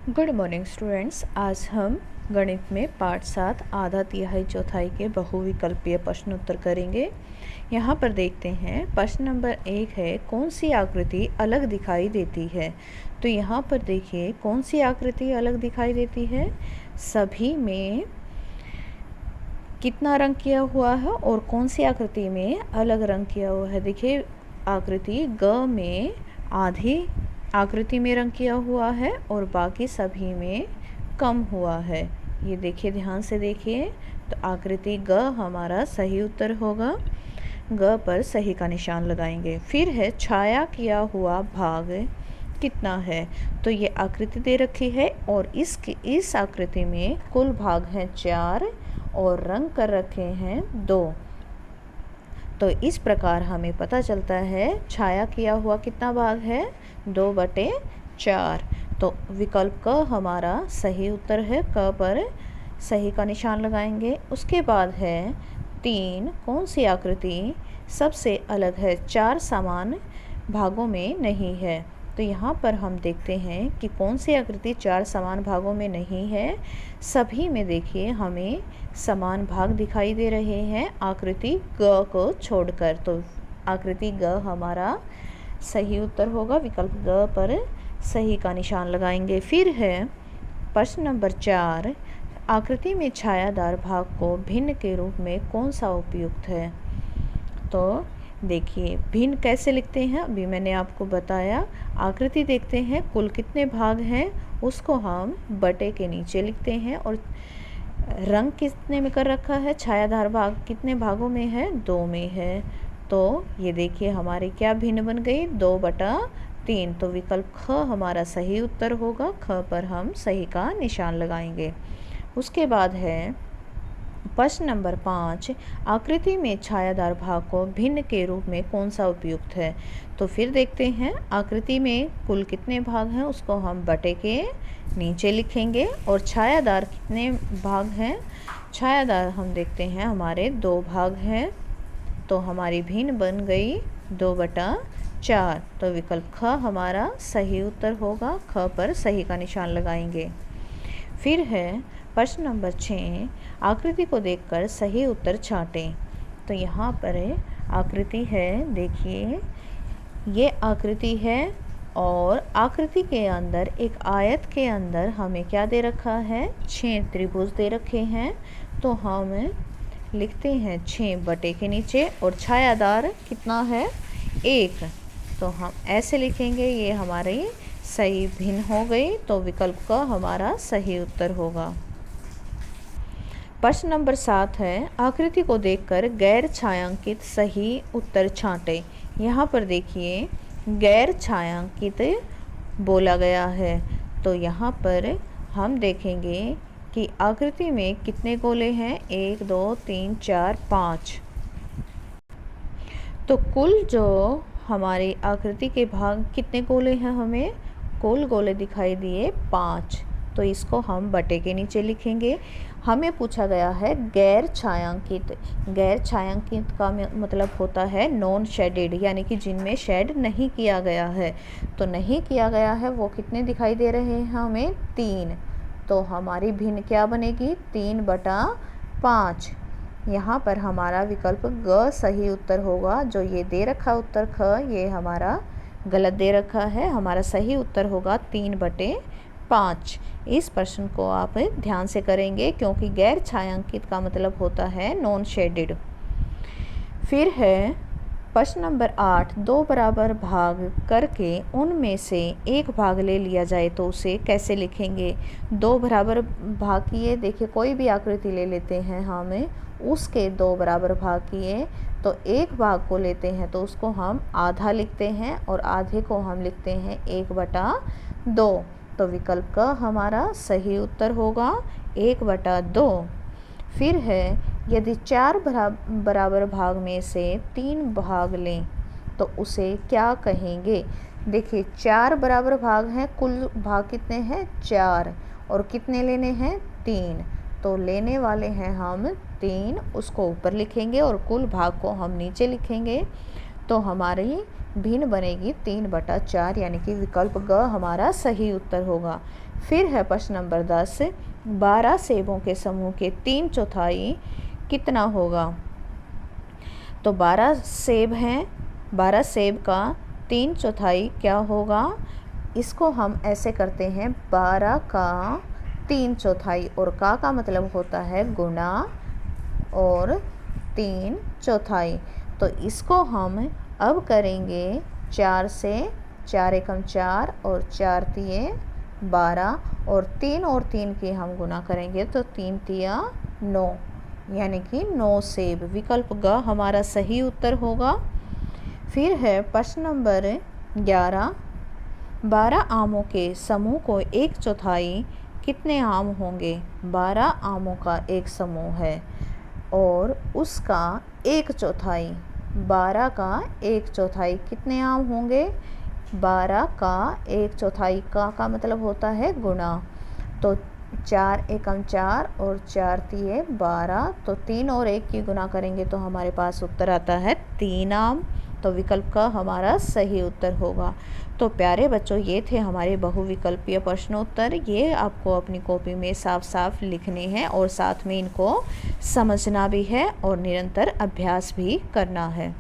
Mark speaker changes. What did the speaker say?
Speaker 1: Good morning students. आज हम गणित में पाठ 7 आधा तिहाई चौथाई के बहुविकल्पीय प्रश्न उत्तर करेंगे। यहाँ पर देखते हैं प्रश्न नंबर 1 है, कौन सी आकृति अलग दिखाई देती है। तो यहाँ पर देखिए कौन सी आकृति अलग दिखाई देती है। सभी में कितना रंग किया हुआ है और कौन सी आकृति में अलग रंग किया हुआ है। देखिए आकृति ग में आधी आकृति में रंग किया हुआ है और बाकी सभी में कम हुआ है। ये देखिए ध्यान से देखिए, तो आकृति ग हमारा सही उत्तर होगा। ग पर सही का निशान लगाएंगे। फिर है छाया किया हुआ भाग कितना है। तो ये आकृति दे रखी है और इस आकृति में कुल भाग हैं 4 और रंग कर रखे हैं 2। तो इस प्रकार हमें पता चलता है छाया किया हुआ कितना भाग है, 2/4। तो विकल्प क हमारा सही उत्तर है। क पर सही का निशान लगाएंगे। उसके बाद है 3, कौन सी आकृति सबसे अलग है, 4 समान भागों में नहीं है। तो यहाँ पर हम देखते हैं कि कौन सी आकृति 4 समान भागों में नहीं है। सभी में देखिए हमें समान भाग दिखाई दे रहे हैं आकृति ग को छोड़कर। तो आकृति ग हमारा सही उत्तर होगा। विकल्प ग पर सही का निशान लगाएंगे। फिर है प्रश्न नंबर 4, आकृति में छायादार भाग को भिन्न के रूप में कौन सा उपयुक्त है। तो देखिए भिन्न कैसे लिखते हैं, अभी मैंने आपको बताया। आकृति देखते हैं कुल कितने भाग हैं, उसको हम बटे के नीचे लिखते हैं और रंग कितने में कर रखा है, छायादार भाग कितने भागों में है, 2 में है। तो ये देखिए हमारी क्या भिन्न बन गई, 2/3। तो विकल्प ख हमारा सही उत्तर होगा। ख पर हम सही का निशान लगाएंगे। उसके बाद है प्रश्न नंबर 5, आकृति में छायादार भाग को भिन्न के रूप में कौन सा उपयुक्त है। तो फिर देखते हैं आकृति में कुल कितने भाग हैं, उसको हम बटे के नीचे लिखेंगे और छायादार कितने भाग हैं, छायादार हम देखते हैं हमारे 2 भाग हैं। तो हमारी भिन्न बन गई 2/4। तो विकल्प ख हमारा सही उत्तर होगा। ख पर सही का निशान लगाएंगे। फिर है प्रश्न नंबर 6, आकृति को देखकर सही उत्तर छांटें। तो यहाँ पर आकृति है, देखिए ये आकृति है और आकृति के अंदर एक आयत के अंदर हमें क्या दे रखा है, 6 त्रिभुज दे रखे हैं। तो हम लिखते हैं 6 बटे के नीचे और छायादार कितना है, 1। तो हम ऐसे लिखेंगे, ये हमारी सही भिन्न हो गई। तो विकल्प का हमारा सही उत्तर होगा। प्रश्न नंबर 7 है, आकृति को देखकर गैर छायांकित सही उत्तर छांटें। यहाँ पर देखिए गैर छायांकित बोला गया है। तो यहाँ पर हम देखेंगे कि आकृति में कितने गोले हैं, 1 2 3 4 5। तो कुल जो हमारी आकृति के भाग कितने गोले हैं, हमें कुल गोले दिखाई दिए 5। तो इसको हम बटे के नीचे लिखेंगे। हमें पूछा गया है गैर छायांकित। गैर छायांकित का मतलब होता है नॉन शेडेड, यानी कि जिनमें शेड नहीं किया गया है। तो नहीं किया गया है वो कितने दिखाई दे रहे हैं, हमें 3। तो हमारी भिन्न क्या बनेगी, 3/5। यहाँ पर हमारा विकल्प ग सही उत्तर होगा। जो ये दे रखा उत्तर ख, ये हमारा गलत दे रखा है। हमारा सही उत्तर होगा 3/5। इस प्रश्न को आप ध्यान से करेंगे क्योंकि गैर छायांकित का मतलब होता है नॉन शेडेड। फिर है प्रश्न नंबर 8, 2 बराबर भाग करके उनमें से एक भाग ले लिया जाए तो उसे कैसे लिखेंगे। 2 बराबर भाग किए, देखिए कोई भी आकृति ले लेते हैं हमें, उसके 2 बराबर भाग किए तो एक भाग को लेते हैं तो उसको हम आधा लिखते हैं और आधे को हम लिखते हैं 1/2। तो विकल्प का हमारा सही उत्तर होगा 1/2। फिर है यदि 4 बराबर भाग में से 3 भाग लें तो उसे क्या कहेंगे। देखिए 4 बराबर भाग हैं, कुल भाग कितने हैं, 4, और कितने लेने हैं, 3। तो लेने वाले हैं हम 3, उसको ऊपर लिखेंगे और कुल भाग को हम नीचे लिखेंगे। तो हमारी भिन्न बनेगी 3/4, यानी कि विकल्प ग हमारा सही उत्तर होगा। फिर है प्रश्न नंबर 10, 12 सेबों के समूह के 3/4 कितना होगा। तो 12 सेब हैं, 12 सेब का 3/4 क्या होगा। इसको हम ऐसे करते हैं, 12 का 3/4, और का मतलब होता है गुना और 3/4। तो इसको हम अब करेंगे 4 से, 4 एकम 4 और 4 तिये 12, और 3 की हम गुना करेंगे तो 3 तिया 9, यानी कि 9 सेब। विकल्प ग हमारा सही उत्तर होगा। फिर है प्रश्न नंबर 11, 12 आमों के समूह को 1/4 कितने आम होंगे। 12 आमों का एक समूह है और उसका 1/4, 12 का 1/4 कितने आम होंगे। 12 का 1/4 का मतलब होता है गुना। तो 4 एकम 4 और 4 तिये 12, तो 3 और 1 की गुना करेंगे तो हमारे पास उत्तर आता है 3 आम। तो विकल्प का हमारा सही उत्तर होगा। तो प्यारे बच्चों, ये थे हमारे बहुविकल्पीय प्रश्नोत्तर। ये आपको अपनी कॉपी में साफ साफ लिखने हैं और साथ में इनको समझना भी है और निरंतर अभ्यास भी करना है।